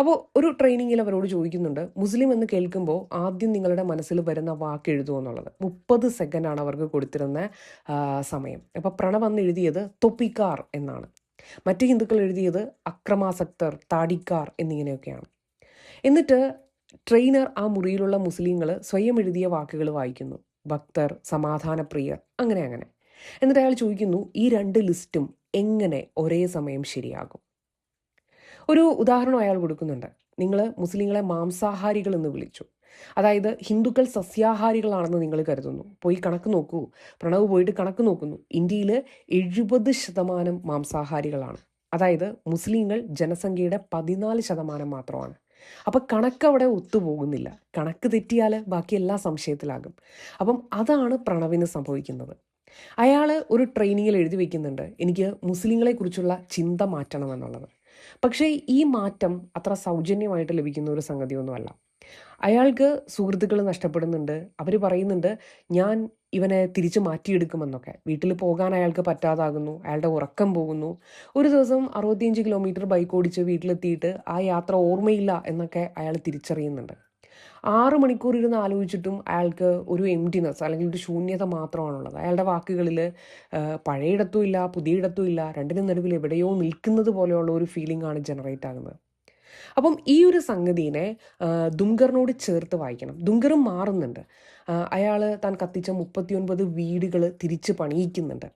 അപ്പോൾ ഒരു ട്രെയിനിങ്ങിൽ അവരോട് ചോദിക്കുന്നുണ്ട്, മുസ്ലിം എന്ന് കേൾക്കുമ്പോൾ ആദ്യം നിങ്ങളുടെ മനസ്സിൽ വരുന്ന വാക്ക് എഴുതുമോ എന്നുള്ളത്. 30 സെക്കൻഡാണ് അവർക്ക് കൊടുത്തിരുന്ന സമയം. അപ്പോൾ പ്രണവ് അന്ന് എഴുതിയത് തൊപ്പിക്കാർ എന്നാണ്. മറ്റ് ഹിന്ദുക്കൾ എഴുതിയത് അക്രമാസക്തർ, താടിക്കാർ എന്നിങ്ങനെയൊക്കെയാണ്. എന്നിട്ട് ട്രെയിനർ ആ മുറിയിലുള്ള മുസ്ലിങ്ങൾ സ്വയം എഴുതിയ വാക്കുകൾ വായിക്കുന്നു. ഭക്തർ, സമാധാനപ്രിയർ, അങ്ങനെ. എന്നിട്ട് അയാൾ ചോദിക്കുന്നു, ഈ 2 ലിസ്റ്റും എങ്ങനെ ഒരേ സമയം ശരിയാകും? ഒരു ഉദാഹരണം അയാൾ കൊടുക്കുന്നുണ്ട്. നിങ്ങൾ മുസ്ലിങ്ങളെ മാംസാഹാരികൾ എന്ന് വിളിച്ചു, അതായത് ഹിന്ദുക്കൾ സസ്യാഹാരികളാണെന്ന് നിങ്ങൾ കരുതുന്നു. പോയി കണക്ക് നോക്കൂ. പ്രണവ് പോയിട്ട് കണക്ക് നോക്കുന്നു. ഇന്ത്യയിൽ 70% മാംസാഹാരികളാണ്. അതായത് മുസ്ലിങ്ങൾ ജനസംഖ്യയുടെ 14% മാത്രമാണ്. അപ്പം കണക്ക് അവിടെ ഒത്തുപോകുന്നില്ല. കണക്ക് തെറ്റിയാൽ ബാക്കി എല്ലാ സംശയത്തിലാകും. അപ്പം അതാണ് പ്രണവിന് സംഭവിക്കുന്നത്. അയാൾ ഒരു ട്രെയിനിങ്ങിൽ എഴുതി വയ്ക്കുന്നുണ്ട്, എനിക്ക് മുസ്ലിങ്ങളെക്കുറിച്ചുള്ള ചിന്ത മാറ്റണമെന്നുള്ളത്. പക്ഷേ ഈ മാറ്റം അത്ര സൗജന്യമായിട്ട് ലഭിക്കുന്ന ഒരു സംഗതിയൊന്നുമല്ല. അയാൾക്ക് സുഹൃത്തുക്കൾ നഷ്ടപ്പെടുന്നുണ്ട്. അവർ പറയുന്നുണ്ട് ഞാൻ ഇവനെ തിരിച്ചു മാറ്റിയെടുക്കുമെന്നൊക്കെ. വീട്ടിൽ പോകാൻ അയാൾക്ക് പറ്റാതാകുന്നു. അയാളുടെ ഉറക്കം പോകുന്നു. ഒരു ദിവസം 65 കിലോമീറ്റർ ബൈക്ക് ഓടിച്ച് വീട്ടിലെത്തിയിട്ട് ആ യാത്ര ഓർമ്മയില്ല എന്നൊക്കെ അയാൾ തിരിച്ചറിയുന്നുണ്ട്. 6 മണിക്കൂർ ഇരുന്ന് ആലോചിച്ചിട്ടും അയാൾക്ക് ഒരു എംപ്റ്റിനെസ് അല്ലെങ്കിൽ ഒരു ശൂന്യത മാത്രമാണുള്ളത്. അയാളുടെ വാക്കുകളിൽ പഴയയിടത്തും ഇല്ല, പുതിയയിടത്തും ഇല്ല, രണ്ടിനും നടുവിൽ എവിടെയോ നിൽക്കുന്നത് പോലെയുള്ള ഒരു ഫീലിംഗ് ആണ് ജനറേറ്റ് ആകുന്നത്. അപ്പം ഈ ഒരു സംഗതിയെ ദുംഗറിനോട് ചേർത്ത് വായിക്കണം. ദുംഗറും മാറുന്നുണ്ട്. അയാൾ താൻ കത്തിച്ച 39 വീടുകൾ തിരിച്ച് പണിയിക്കുന്നുണ്ട്.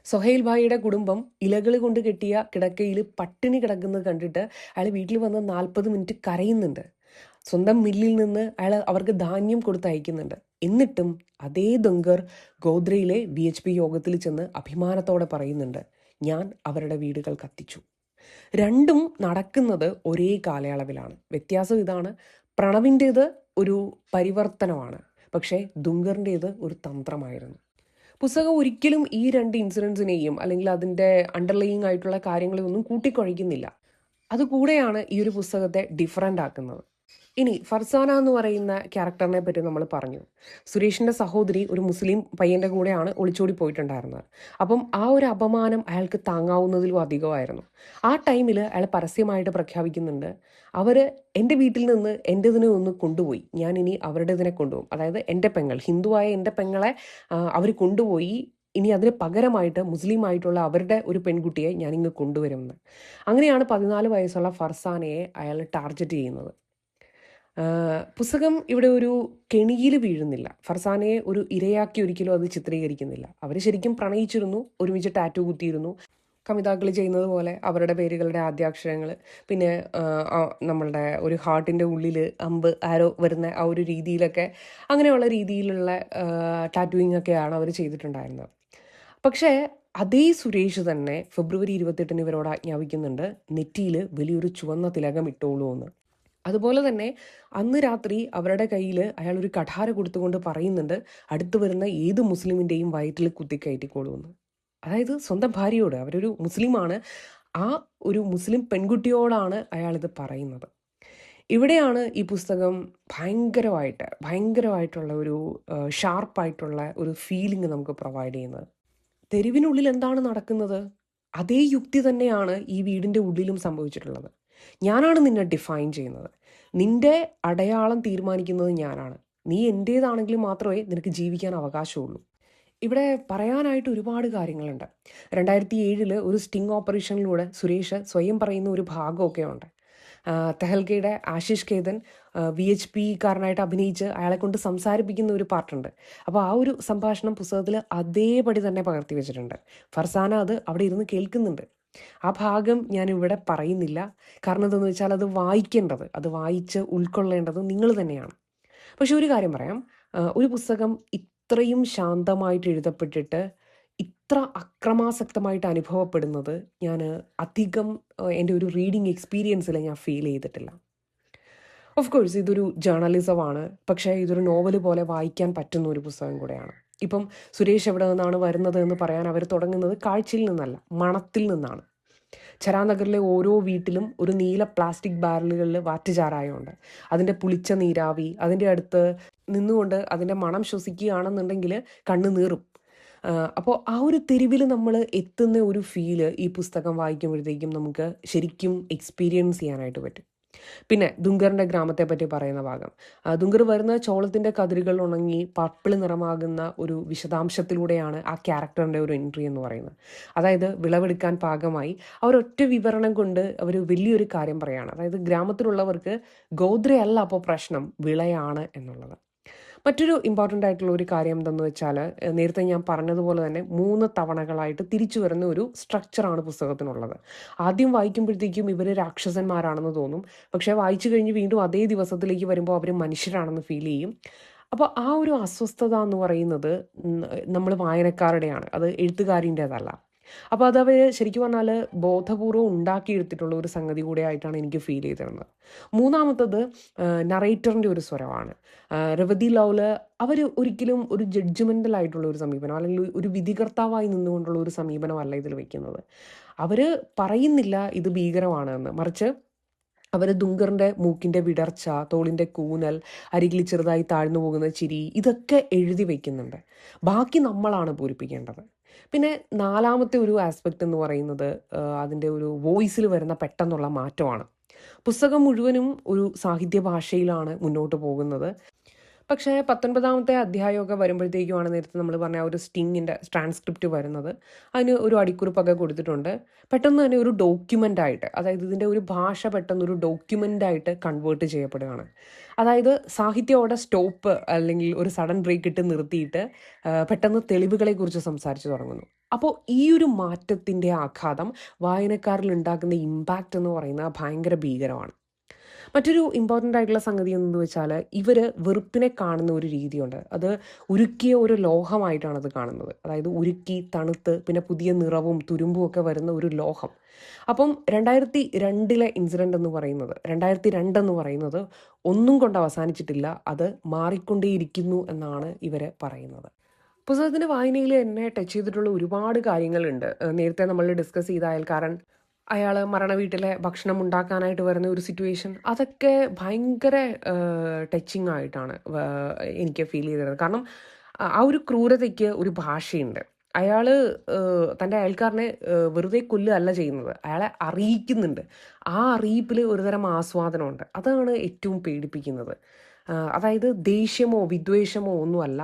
സൊഹൈൽ ഭായിയുടെ കുടുംബം ഇലകൾ കൊണ്ട് കെട്ടിയ കിടക്കയിൽ പട്ടിണി കിടക്കുന്നത് കണ്ടിട്ട് അയാൾ വീട്ടിൽ വന്ന് 40 മിനിറ്റ് കരയുന്നുണ്ട്. സ്വന്തം മില്ലിൽ നിന്ന് അയാൾ അവർക്ക് ധാന്യം കൊടുത്തയക്കുന്നുണ്ട്. എന്നിട്ടും അതേ ദുംഗർ ഗോദ്രയിലെ VHP യോഗത്തിൽ ചെന്ന് അഭിമാനത്തോടെ പറയുന്നുണ്ട്, ഞാൻ അവരുടെ വീടുകൾ കത്തിച്ചു. രണ്ടും നടക്കുന്നത് ഒരേ കാലയളവിലാണ്. വ്യത്യാസം ഇതാണ്, പ്രണവിൻ്റേത് ഒരു പരിവർത്തനമാണ്, പക്ഷേ ദുംഗറിൻ്റേത് ഒരു തന്ത്രമായിരുന്നു. പുസ്തകം ഒരിക്കലും ഈ 2 ഇൻസിഡൻസിനെയും അല്ലെങ്കിൽ അതിൻ്റെ അണ്ടർലൈയിങ് ആയിട്ടുള്ള കാര്യങ്ങളെ ഒന്നും കൂട്ടിക്കുഴയ്ക്കുന്നില്ല. അതുകൂടെയാണ് ഈ ഒരു പുസ്തകത്തെ ഡിഫറൻ്റ് ആക്കുന്നത്. ഇനി ഫർസാന എന്ന് പറയുന്ന ക്യാരക്ടറിനെ പറ്റി നമ്മൾ പറഞ്ഞു. സുരേഷിൻ്റെ സഹോദരി ഒരു മുസ്ലിം പയ്യൻ്റെ കൂടെയാണ് ഒളിച്ചോടി പോയിട്ടുണ്ടായിരുന്നത്. അപ്പം ആ ഒരു അപമാനം അയാൾക്ക് താങ്ങാവുന്നതിലും അധികമായിരുന്നു. ആ ടൈമിൽ അയാൾ പരസ്യമായിട്ട് പ്രഖ്യാപിക്കുന്നുണ്ട്, അവർ എൻ്റെ വീട്ടിൽ നിന്ന് എൻ്റെതിനെ ഒന്ന് കൊണ്ടുപോയി, ഞാൻ ഇനി അവരുടേതിനെ കൊണ്ടുപോകും. അതായത് എൻ്റെ പെങ്ങൾ, ഹിന്ദുവായ എൻ്റെ പെങ്ങളെ അവർ കൊണ്ടുപോയി, ഇനി അതിന് പകരമായിട്ട് മുസ്ലിം ആയിട്ടുള്ള അവരുടെ ഒരു പെൺകുട്ടിയെ ഞാനിങ്ങ് കൊണ്ടുവരുമെന്ന്. അങ്ങനെയാണ് 14 വയസ്സുള്ള ഫർസാനയെ അയാൾ ടാർഗറ്റ് ചെയ്യുന്നത്. പുസ്തകം ഇവിടെ ഒരു കെണിയിൽ വീഴുന്നില്ല. ഫർസാനയെ ഒരു ഇരയാക്കി ഒരിക്കലും അത് ചിത്രീകരിക്കുന്നില്ല. അവർ ശരിക്കും പ്രണയിച്ചിരുന്നു, ഒരുമിച്ച് ടാറ്റു കുത്തിയിരുന്നു, കമിതാക്കൾ ചെയ്യുന്നത് പോലെ അവരുടെ പേരുകളുടെ ആദ്യാക്ഷരങ്ങൾ, പിന്നെ നമ്മളുടെ ഒരു ഹാർട്ടിൻ്റെ ഉള്ളിൽ അമ്പ് ആരോ വരുന്ന ആ ഒരു രീതിയിലൊക്കെ, അങ്ങനെയുള്ള രീതിയിലുള്ള ടാറ്റുവിങ് ഒക്കെയാണ് അവർ ചെയ്തിട്ടുണ്ടായിരുന്നത്. പക്ഷേ അതേ സുരേഷ് തന്നെ ഫെബ്രുവരി 28 ഇവരോട് ആജ്ഞാപിക്കുന്നുണ്ട്, നെറ്റിയിൽ വലിയൊരു ചുവന്ന തിലകം ഇട്ടോളൂ എന്ന്. അതുപോലെ തന്നെ അന്ന് രാത്രി അവരുടെ കയ്യിൽ അയാൾ ഒരു കഠാര കൊടുത്തുകൊണ്ട് പറയുന്നുണ്ട്, അടുത്ത് വരുന്ന ഏത് മുസ്ലിമിൻ്റെയും വയറ്റിൽ കുത്തിക്കയറ്റിക്കോളൂ എന്ന്. അതായത് സ്വന്തം ഭാര്യയോട്, അവരൊരു മുസ്ലിമാണ്, ആ ഒരു മുസ്ലിം പെൺകുട്ടിയോടാണ് അയാളിത് പറയുന്നത്. ഇവിടെയാണ് ഈ പുസ്തകം ഭയങ്കരമായിട്ടുള്ള ഒരു ഷാർപ്പായിട്ടുള്ള ഒരു ഫീലിംഗ് നമുക്ക് പ്രൊവൈഡ് ചെയ്യുന്നത്. തെരുവിനുള്ളിൽ എന്താണ് നടക്കുന്നത്, അതേ യുക്തി തന്നെയാണ് ഈ വീടിൻ്റെ ഉള്ളിലും സംഭവിച്ചിട്ടുള്ളത്. ഞാനാണ് നിന്നെ ഡിഫൈൻ ചെയ്യുന്നത്, നിന്റെ അടയാളം തീരുമാനിക്കുന്നത് ഞാനാണ്, നീ എൻ്റേതാണെങ്കിൽ മാത്രമേ നിനക്ക് ജീവിക്കാൻ അവകാശമുള്ളൂ. ഇവിടെ പറയാനായിട്ട് ഒരുപാട് കാര്യങ്ങളുണ്ട്. 2007 ഒരു സ്റ്റിംഗ് ഓപ്പറേഷനിലൂടെ സുരേഷ് സ്വയം പറയുന്ന ഒരു ഭാഗമൊക്കെ ഉണ്ട്. തെഹൽക്കയുടെ ആശിഷ് ഖേദൻ VHP കാരനായിട്ട് അഭിനയിച്ച് അയാളെ കൊണ്ട് സംസാരിപ്പിക്കുന്ന ഒരു പാർട്ടുണ്ട്. അപ്പോൾ ആ ഒരു സംഭാഷണം പുസ്തകത്തിൽ അതേപടി തന്നെ പകർത്തി വെച്ചിട്ടുണ്ട്. ഫർസാന അത് അവിടെ ഇരുന്ന് കേൾക്കുന്നുണ്ട്. ആ ഭാഗം ഞാനിവിടെ പറയുന്നില്ല. കാരണം എന്തെന്ന് വെച്ചാൽ അത് വായിക്കേണ്ടത്, അത് വായിച്ച് ഉൾക്കൊള്ളേണ്ടത് നിങ്ങൾ തന്നെയാണ്. പക്ഷെ ഒരു കാര്യം പറയാം, ഒരു പുസ്തകം ഇത്രയും ശാന്തമായിട്ട് എഴുതപ്പെട്ടിട്ട് ഇത്ര അക്രമാസക്തമായിട്ട് അനുഭവപ്പെടുന്നത് ഞാൻ അധികം എൻ്റെ ഒരു റീഡിങ് എക്സ്പീരിയൻസിൽ ഞാൻ ഫീൽ ചെയ്തിട്ടില്ല. ഓഫ് കോഴ്സ് ഇതൊരു ജേർണലിസമാണ്, പക്ഷേ ഇതൊരു നോവൽ പോലെ വായിക്കാൻ പറ്റുന്ന ഒരു പുസ്തകം കൂടെയാണ്. ഇപ്പം സുരേഷ് എവിടെ നിന്നാണ് വരുന്നത് എന്ന് പറയാൻ അവർ തുടങ്ങുന്നത് കാഴ്ചയിൽ നിന്നല്ല, മണത്തിൽ നിന്നാണ്. ചരാനഗറിലെ ഓരോ വീട്ടിലും ഒരു നീല പ്ലാസ്റ്റിക് ബാരലുകളിൽ വാറ്റുചാരായമുണ്ട്. അതിൻ്റെ പുളിച്ച നീരാവി, അതിൻ്റെ അടുത്ത് നിന്നുകൊണ്ട് അതിൻ്റെ മണം ശ്വസിക്കുകയാണെന്നുണ്ടെങ്കിൽ കണ്ണ് നീറും. അപ്പോൾ ആ ഒരു തെരുവിൽ നമ്മൾ എത്തുന്ന ഒരു ഫീല് ഈ പുസ്തകം വായിക്കുമ്പോഴത്തേക്കും നമുക്ക് ശരിക്കും എക്സ്പീരിയൻസ് ചെയ്യാനായിട്ട് പറ്റും. പിന്നെ ദുംഗറിൻ്റെ ഗ്രാമത്തെ പറ്റി പറയുന്ന ഭാഗം, ദുംഗർ വരുന്ന ചോളത്തിൻ്റെ കതിരുകൾ ഉണങ്ങി പർപ്പിൾ നിറമാകുന്ന ഒരു വിശദാംശത്തിലൂടെയാണ് ആ ക്യാരക്ടറിൻ്റെ ഒരു എൻട്രി എന്ന് പറയുന്നത്. അതായത് വിളവെടുക്കാൻ പാകമായി. അവരൊറ്റ വിവരണം കൊണ്ട് അവർ വലിയൊരു കാര്യം പറയുകയാണ്. അതായത് ഗ്രാമത്തിലുള്ളവർക്ക് ഗോദ്രയല്ല അപ്പോൾ പ്രശ്നം, വിളയാണ് എന്നുള്ളത്. മറ്റൊരു ഇമ്പോർട്ടൻ്റ് ആയിട്ടുള്ള ഒരു കാര്യം എന്തെന്ന് വെച്ചാൽ, നേരത്തെ ഞാൻ പറഞ്ഞതുപോലെ തന്നെ 3 തവണകളായിട്ട് തിരിച്ചു വരുന്ന ഒരു സ്ട്രക്ചറാണ് പുസ്തകത്തിനുള്ളത്. ആദ്യം വായിക്കുമ്പോഴത്തേക്കും ഇവർ രാക്ഷസന്മാരാണെന്ന് തോന്നും, പക്ഷേ വായിച്ചു കഴിഞ്ഞ് വീണ്ടും അതേ ദിവസത്തിലേക്ക് വരുമ്പോൾ അവർ മനുഷ്യരാണെന്ന് ഫീൽ ചെയ്യും. അപ്പോൾ ആ ഒരു അസ്വസ്ഥത എന്ന് പറയുന്നത് നമ്മൾ വായനക്കാരുടെയാണ്, അത് എഴുത്തുകാരിൻ്റേതല്ല. അപ്പോൾ അതവർ ശരിക്കും പറഞ്ഞാൽ ബോധപൂർവ്വം ഉണ്ടാക്കിയെടുത്തിട്ടുള്ള ഒരു സംഗതി കൂടെ ആയിട്ടാണ് എനിക്ക് ഫീൽ ചെയ്തിരുന്നത്. മൂന്നാമത്തത് നറേറ്ററിൻ്റെ ഒരു സ്വരമാണ്. രവതി ലൗല് അവർ ഒരിക്കലും ഒരു ജഡ്ജ്മെൻ്റൽ ആയിട്ടുള്ള ഒരു സമീപനം അല്ലെങ്കിൽ ഒരു വിധികർത്താവായി നിന്നുകൊണ്ടുള്ള ഒരു സമീപനമല്ല ഇതിൽ വയ്ക്കുന്നത്. അവർ പറയുന്നില്ല ഇത് ഭീകരമാണ് എന്ന്, മറിച്ച് അവർ ദുങ്കറിൻ്റെ മൂക്കിൻ്റെ വിടർച്ച, തോളിൻ്റെ കൂനൽ, അരികിൽ ചെറുതായി താഴ്ന്നു പോകുന്ന ചിരി, ഇതൊക്കെ എഴുതി വയ്ക്കുന്നുണ്ട്. ബാക്കി നമ്മളാണ് പൂരിപ്പിക്കേണ്ടത്. പിന്നെ നാലാമത്തെ ഒരു ആസ്പെക്റ്റ് എന്ന് പറയുന്നത് അതിൻ്റെ ഒരു വോയിസിൽ വരുന്ന പെട്ടെന്നുള്ള മാറ്റമാണ്. പുസ്തകം മുഴുവനും ഒരു സാഹിത്യ ഭാഷയിലാണ് മുന്നോട്ട് പോകുന്നത്. പക്ഷേ 19ാമത്തെ അധ്യായമൊക്കെ വരുമ്പോഴത്തേക്കുമാണ് നേരത്തെ നമ്മൾ പറഞ്ഞ ഒരു സ്റ്റിങ്ങിൻ്റെ ട്രാൻസ്ക്രിപ്റ്റ് വരുന്നത്. അതിന് ഒരു അടിക്കുറിപ്പൊക്കെ കൊടുത്തിട്ടുണ്ട്. പെട്ടെന്ന് തന്നെ ഒരു ഡോക്യുമെൻ്റായിട്ട്, അതായത് ഇതിൻ്റെ ഒരു ഭാഷ പെട്ടെന്ന് ഒരു ഡോക്യുമെൻ്റായിട്ട് കൺവേർട്ട് ചെയ്യപ്പെടുകയാണ്. അതായത് സാഹിത്യം അവിടെ സ്റ്റോപ്പ് അല്ലെങ്കിൽ ഒരു സഡൻ ബ്രേക്ക് ഇട്ട് നിർത്തിയിട്ട് പെട്ടെന്ന് തെളിവുകളെക്കുറിച്ച് സംസാരിച്ച് തുടങ്ങുന്നു. അപ്പോൾ ഈ ഒരു മാറ്റത്തിൻ്റെ ആഘാതം വായനക്കാരിൽ ഉണ്ടാക്കുന്ന ഇമ്പാക്റ്റ് എന്ന് പറയുന്നത് ഭയങ്കര ഭീകരമാണ്. മറ്റൊരു ഇമ്പോർട്ടൻ്റ് ആയിട്ടുള്ള സംഗതി എന്ന് വെച്ചാൽ ഇവർ വെറുപ്പിനെ കാണുന്ന ഒരു രീതിയുണ്ട്. അത് ഉരുക്കിയ ഒരു ലോഹമായിട്ടാണ് അത് കാണുന്നത്. അതായത് ഉരുക്കി തണുത്ത് പിന്നെ പുതിയ നിറവും തുരുമ്പും ഒക്കെ വരുന്ന ഒരു ലോഹം. അപ്പം 2002 ഇൻസിഡൻ്റ് എന്ന് പറയുന്നത് 2002 എന്ന് പറയുന്നത് ഒന്നും കൊണ്ട് അവസാനിച്ചിട്ടില്ല, അത് മാറിക്കൊണ്ടേയിരിക്കുന്നു എന്നാണ് ഇവർ പറയുന്നത്. പുസ്തകത്തിൻ്റെ വായനയിൽ എന്നെ ടച്ച് ചെയ്തിട്ടുള്ള ഒരുപാട് കാര്യങ്ങളുണ്ട്. നേരത്തെ നമ്മൾ ഡിസ്കസ് ചെയ്ത അയൽക്കാരൻ, അയാൾ മരണവീട്ടിലെ ഭക്ഷണം ഉണ്ടാക്കാനായിട്ട് വരുന്ന ഒരു സിറ്റുവേഷൻ, അതൊക്കെ ഭയങ്കര ടച്ചിങ് ആയിട്ടാണ് എനിക്ക് ഫീൽ ചെയ്തത്. കാരണം ആ ഒരു ക്രൂരതയ്ക്ക് ഒരു ഭാഷയുണ്ട്. അയാൾ തൻ്റെ അയൽക്കാരനെ വെറുതെ കൊല്ലുകയല്ല ചെയ്യുന്നത്, അയാളെ അറിയിക്കുന്നുണ്ട്. ആ അറിയിപ്പിൽ ഒരുതരം ആസ്വാദനമുണ്ട്. അതാണ് ഏറ്റവും പേടിപ്പിക്കുന്നത്. അതായത് ദേഷ്യമോ വിദ്വേഷമോ ഒന്നുമല്ല,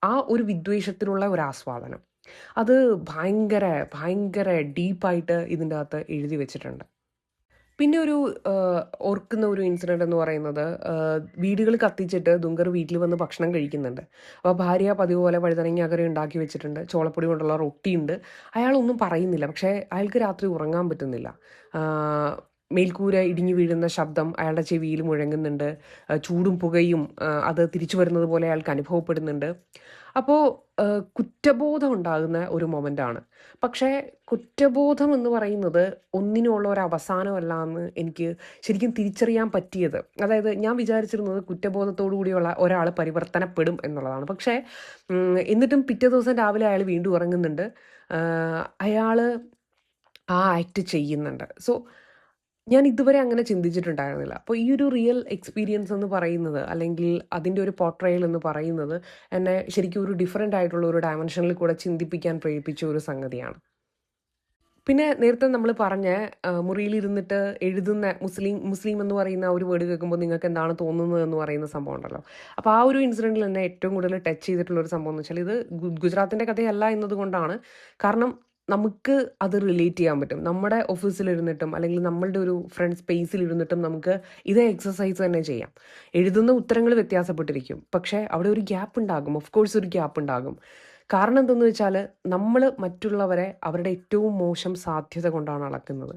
ആ ഒരു വിദ്വേഷത്തിനുള്ള ഒരു ആസ്വാദനം, അത് ഭയങ്കര ഭയങ്കര ഡീപ്പായിട്ട് ഇതിൻ്റെ അകത്ത് എഴുതി വെച്ചിട്ടുണ്ട്. പിന്നെ ഒരു ഓർക്കുന്ന ഒരു ഇൻസിഡൻ്റ് എന്ന് പറയുന്നത്, വീടുകൾ കത്തിച്ചിട്ട് ദുങ്കർ വീട്ടിൽ വന്ന് ഭക്ഷണം കഴിക്കുന്നുണ്ട്. അപ്പോൾ ഭാര്യ പതിവ് പോലെ വഴുതനങ്ങ കറി ഉണ്ടാക്കി വെച്ചിട്ടുണ്ട്, ചോളപ്പൊടി കൊണ്ടുള്ള റൊട്ടിയുണ്ട്. അയാളൊന്നും പറയുന്നില്ല, പക്ഷേ അയാൾക്ക് രാത്രി ഉറങ്ങാൻ പറ്റുന്നില്ല. മേൽക്കൂര ഇടിഞ്ഞു വീഴുന്ന ശബ്ദം അയാളുടെ ചെവിയിൽ മുഴങ്ങുന്നുണ്ട്. ചൂടും പുകയും അത് തിരിച്ചു വരുന്നത് പോലെ അയാൾക്ക് അനുഭവപ്പെടുന്നുണ്ട്. അപ്പോൾ കുറ്റബോധം ഉണ്ടാകുന്ന ഒരു മൊമെൻ്റാണ്. പക്ഷേ കുറ്റബോധം എന്ന് പറയുന്നത് ഒന്നിനുള്ള ഒരു അവസാനമല്ല എന്ന് എനിക്ക് ശരിക്കും തിരിച്ചറിയാൻ പറ്റിയത്. അതായത് ഞാൻ വിചാരിച്ചിരുന്നത് കുറ്റബോധത്തോടു കൂടിയുള്ള ഒരാൾ പരിവർത്തനപ്പെടും എന്നുള്ളതാണ്. പക്ഷേ എന്നിട്ടും പിറ്റേ ദിവസം രാവിലെ അയാൾ വീണ്ടും ഉറങ്ങുന്നുണ്ട്, അയാൾ ആ ആക്ട് ചെയ്യുന്നുണ്ട്. സോ ഞാൻ ഇതുവരെ അങ്ങനെ ചിന്തിച്ചിട്ടുണ്ടായിരുന്നില്ല. അപ്പോൾ ഈ ഒരു റിയൽ എക്സ്പീരിയൻസ് എന്ന് പറയുന്നത്, അല്ലെങ്കിൽ അതിൻ്റെ ഒരു പോർട്രയൽ എന്ന് പറയുന്നത്, എന്നെ ശരിക്കും ഒരു ഡിഫറെൻ്റ് ആയിട്ടുള്ള ഒരു ഡയമെൻഷനിൽ കൂടെ ചിന്തിപ്പിക്കാൻ പ്രേരിപ്പിച്ച ഒരു സംഗതിയാണ്. പിന്നെ നേരത്തെ നമ്മൾ പറഞ്ഞ മുറിയിലിരുന്നിട്ട് എഴുതുന്ന മുസ്ലിം എന്ന് പറയുന്ന ഒരു വേർഡ് കേൾക്കുമ്പോൾ നിങ്ങൾക്ക് എന്താണ് തോന്നുന്നത് എന്ന് പറയുന്ന സംഭവം ഉണ്ടല്ലോ. അപ്പോൾ ആ ഒരു ഇൻസിഡൻറ്റിൽ എന്നെ ഏറ്റവും കൂടുതൽ ടച്ച് ചെയ്തിട്ടുള്ള ഒരു സംഭവം എന്ന് വെച്ചാൽ, ഇത് ഗുജറാത്തിൻ്റെ കഥയല്ല എന്നതുകൊണ്ടാണ്. കാരണം നമുക്ക് അത് റിലേറ്റ് ചെയ്യാൻ പറ്റും. നമ്മുടെ ഓഫീസിലിരുന്നിട്ടും അല്ലെങ്കിൽ നമ്മളുടെ ഒരു ഫ്രണ്ട് സ്പേസിലിരുന്നിട്ടും നമുക്ക് ഇതേ എക്സസൈസ് തന്നെ ചെയ്യാം. എഴുതുന്ന ഉത്തരങ്ങൾ വ്യത്യാസപ്പെട്ടിരിക്കും, പക്ഷേ അവിടെ ഒരു ഗ്യാപ്പ് ഉണ്ടാകും. ഓഫ് കോഴ്സ് ഒരു ഗ്യാപ്പ് ഉണ്ടാകും. കാരണം എന്തെന്ന് വെച്ചാൽ, നമ്മൾ മറ്റുള്ളവരെ അവരുടെ ഏറ്റവും മോശം സാധ്യത കൊണ്ടാണ് അളക്കുന്നത്.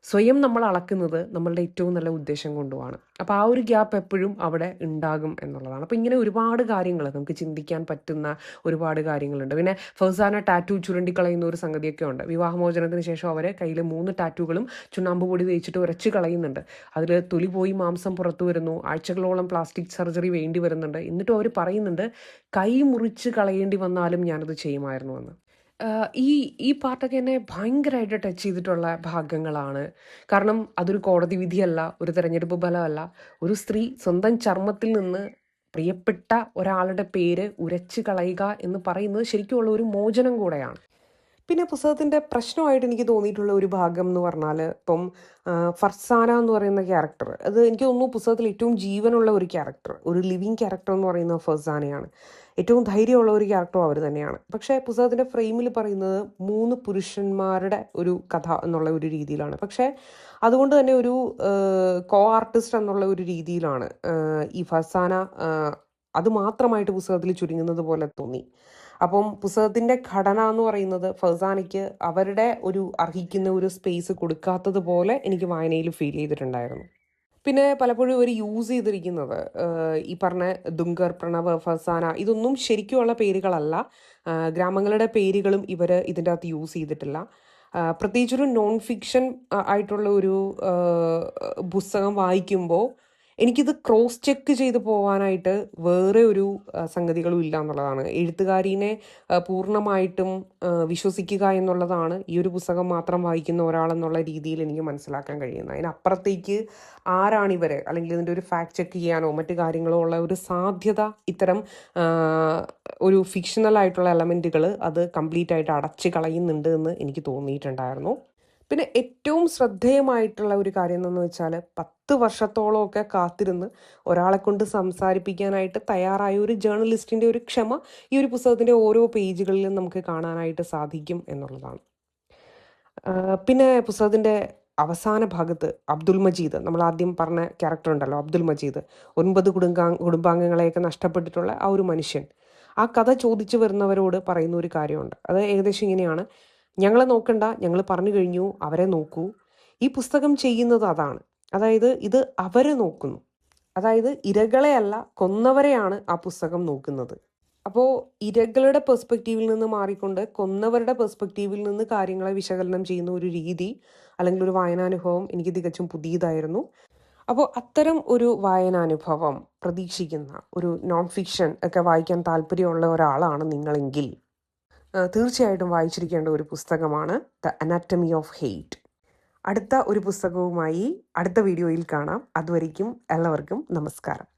സ്വയം നമ്മൾ അളക്കുന്നത് നമ്മളുടെ ഏറ്റവും നല്ല ഉദ്ദേശം കൊണ്ടുമാണ്. അപ്പോൾ ആ ഒരു ഗ്യാപ്പ് എപ്പോഴും അവിടെ ഉണ്ടാകും എന്നുള്ളതാണ്. അപ്പോൾ ഇങ്ങനെ ഒരുപാട് കാര്യങ്ങൾ നമുക്ക് ചിന്തിക്കാൻ പറ്റുന്ന ഒരുപാട് കാര്യങ്ങളുണ്ട്. പിന്നെ ഫർസാന ടാറ്റു ചുരണ്ടിക്കളയുന്ന ഒരു സംഗതിയൊക്കെ ഉണ്ട്. വിവാഹമോചനത്തിന് ശേഷം അവർ കയ്യിൽ 3 ടാറ്റുകളും ചുണ്ണാമ്പ് പൊടി തേച്ചിട്ട് ഉരച്ച് കളയുന്നുണ്ട്. അതിൽ തൊലി പോയി മാംസം പുറത്തു വരുന്നു, ആഴ്ചകളോളം പ്ലാസ്റ്റിക് സർജറി വേണ്ടി വരുന്നുണ്ട്. എന്നിട്ടും അവർ പറയുന്നുണ്ട്, കൈ മുറിച്ച് കളയേണ്ടി വന്നാലും ഞാനത് ചെയ്യുമായിരുന്നു എന്ന്. ഈ പാർട്ടൊക്കെ എന്നെ ഭയങ്കരമായിട്ട് ടച്ച് ചെയ്തിട്ടുള്ള ഭാഗങ്ങളാണ്. കാരണം അതൊരു കോടതി വിധിയല്ല, ഒരു തെരഞ്ഞെടുപ്പ് ഫലമല്ല. ഒരു സ്ത്രീ സ്വന്തം ചർമ്മത്തിൽ നിന്ന് പ്രിയപ്പെട്ട ഒരാളുടെ പേര് ഉരച്ച് കളയുക എന്ന് പറയുന്നത് ശരിക്കുമുള്ള ഒരു മോചനം കൂടെയാണ്. പിന്നെ പുസ്തകത്തിൻ്റെ പ്രശ്നമായിട്ട് എനിക്ക് തോന്നിയിട്ടുള്ള ഒരു ഭാഗം എന്ന് പറഞ്ഞാൽ, ഇപ്പം ഫർസാന എന്ന് പറയുന്ന ക്യാരക്ടർ, അത് എനിക്ക് തോന്നുന്നു പുസ്തകത്തിൽ ഏറ്റവും ജീവനുള്ള ഒരു ക്യാരക്ടർ, ഒരു ലിവിങ് ക്യാരക്ടർ എന്ന് പറയുന്നത് ഫർസാനയാണ്. ഏറ്റവും ധൈര്യമുള്ള ഒരു ക്യാരക്ടറും അവർ തന്നെയാണ്. പക്ഷേ പുസ്തകത്തിൻ്റെ ഫ്രെയിമിൽ പറയുന്നത് 3 പുരുഷന്മാരുടെ ഒരു കഥ എന്നുള്ള ഒരു രീതിയിലാണ്. പക്ഷേ അതുകൊണ്ട് തന്നെ ഒരു കോ ആർട്ടിസ്റ്റ് എന്നുള്ള ഒരു രീതിയിലാണ് ഈ ഫർസാന അത് മാത്രമായിട്ട് പുസ്തകത്തിൽ ചുരുങ്ങുന്നത് പോലെ തോന്നി. അപ്പം പുസ്തകത്തിൻ്റെ ഘടന എന്ന് പറയുന്നത് ഫർസാനയ്ക്ക് അവരുടെ ഒരു അർഹിക്കുന്ന ഒരു സ്പേസ് കൊടുക്കാത്തത് പോലെ എനിക്ക് വായനയിൽ ഫീൽ ചെയ്തിട്ടുണ്ടായിരുന്നു. പിന്നെ പലപ്പോഴും ഇവർ യൂസ് ചെയ്തിരിക്കുന്നത് ഈ പറഞ്ഞ ദുംഗർ, പ്രണവ്, ഫസാന ഇതൊന്നും ശരിക്കുമുള്ള പേരുകളല്ല. ഗ്രാമങ്ങളുടെ പേരുകളും ഇവർ ഇതിൻ്റെ അകത്ത് യൂസ് ചെയ്തിട്ടില്ല. പ്രത്യേകിച്ചൊരു നോൺ ഫിക്ഷൻ ആയിട്ടുള്ള ഒരു പുസ്തകം വായിക്കുമ്പോൾ എനിക്കിത് ക്രോസ് ചെക്ക് ചെയ്ത് പോകാനായിട്ട് വേറെ ഒരു സംഗതികളും ഇല്ല എന്നുള്ളതാണ്. എഴുത്തുകാരിനെ പൂർണ്ണമായിട്ടും വിശ്വസിക്കുക എന്നുള്ളതാണ് ഈ ഒരു പുസ്തകം മാത്രം വായിക്കുന്ന ഒരാളെന്നുള്ള രീതിയിൽ എനിക്ക് മനസ്സിലാക്കാൻ കഴിയുന്നത്. അതിനപ്പുറത്തേക്ക് ആരാണിവർ, അല്ലെങ്കിൽ ഇതിൻ്റെ ഒരു ഫാക്ട് ചെക്ക് ചെയ്യാനോ മറ്റു കാര്യങ്ങളോ ഉള്ള ഒരു സാധ്യത ഇത്തരം ഒരു ഫിക്ഷണൽ ആയിട്ടുള്ള എലമെൻറ്റുകൾ അത് കംപ്ലീറ്റ് ആയിട്ട് അടച്ചു കളയുന്നുണ്ട് എന്ന് എനിക്ക് തോന്നിയിട്ടുണ്ടായിരുന്നു. പിന്നെ ഏറ്റവും ശ്രദ്ധേയമായിട്ടുള്ള ഒരു കാര്യം എന്തെന്ന് വെച്ചാൽ 10 വർഷത്തോളമൊക്കെ കാത്തിരുന്ന് ഒരാളെ കൊണ്ട് സംസാരിപ്പിക്കാനായിട്ട് തയ്യാറായ ഒരു ജേർണലിസ്റ്റിൻ്റെ ഒരു ക്ഷമ ഈ ഒരു പുസ്തകത്തിൻ്റെ ഓരോ പേജുകളിലും നമുക്ക് കാണാനായിട്ട് സാധിക്കും എന്നുള്ളതാണ്. പിന്നെ പുസ്തകത്തിൻ്റെ അവസാന ഭാഗത്ത് അബ്ദുൽ മജീദ്, നമ്മൾ ആദ്യം പറഞ്ഞ ക്യാരക്ടർ ഉണ്ടല്ലോ അബ്ദുൽ മജീദ്, 9 കുടുംബാംഗങ്ങളെയൊക്കെ നഷ്ടപ്പെട്ടിട്ടുള്ള ആ ഒരു മനുഷ്യൻ, ആ കഥ ചോദിച്ചു വരുന്നവരോട് പറയുന്ന ഒരു കാര്യമുണ്ട്. അത് ഏകദേശം ഇങ്ങനെയാണ്: ഞങ്ങളെ നോക്കണ്ട, ഞങ്ങൾ പറഞ്ഞു കഴിഞ്ഞു, അവരെ നോക്കൂ. ഈ പുസ്തകം ചെയ്യുന്നത് അതാണ്. അതായത് ഇത് അവരെ നോക്കുന്നു. അതായത് ഇരകളെയല്ല, കൊന്നവരെയാണ് ആ പുസ്തകം നോക്കുന്നത്. അപ്പോൾ ഇരകളുടെ പെർസ്പെക്റ്റീവിൽ നിന്ന് മാറിക്കൊണ്ട് കൊന്നവരുടെ പെർസ്പെക്റ്റീവിൽ നിന്ന് കാര്യങ്ങളെ വിശകലനം ചെയ്യുന്ന ഒരു രീതി അല്ലെങ്കിൽ ഒരു വായനാനുഭവം എനിക്ക് തികച്ചും പുതിയതായിരുന്നു. അപ്പോൾ അത്തരം ഒരു വായനാനുഭവം പ്രതീക്ഷിക്കുന്ന ഒരു നോൺ ഫിക്ഷൻ ഒക്കെ വായിക്കാൻ താല്പര്യമുള്ള ഒരാളാണ് നിങ്ങളെങ്കിൽ തീർച്ചയായിട്ടും വായിച്ചിരിക്കേണ്ട ഒരു പുസ്തകമാണ് ദ അനാറ്റമി ഓഫ് ഹെയ്റ്റ്. അടുത്ത ഒരു പുസ്തകവുമായി അടുത്ത വീഡിയോയിൽ കാണാം. അതുവരയ്ക്കും എല്ലാവർക്കും നമസ്കാരം.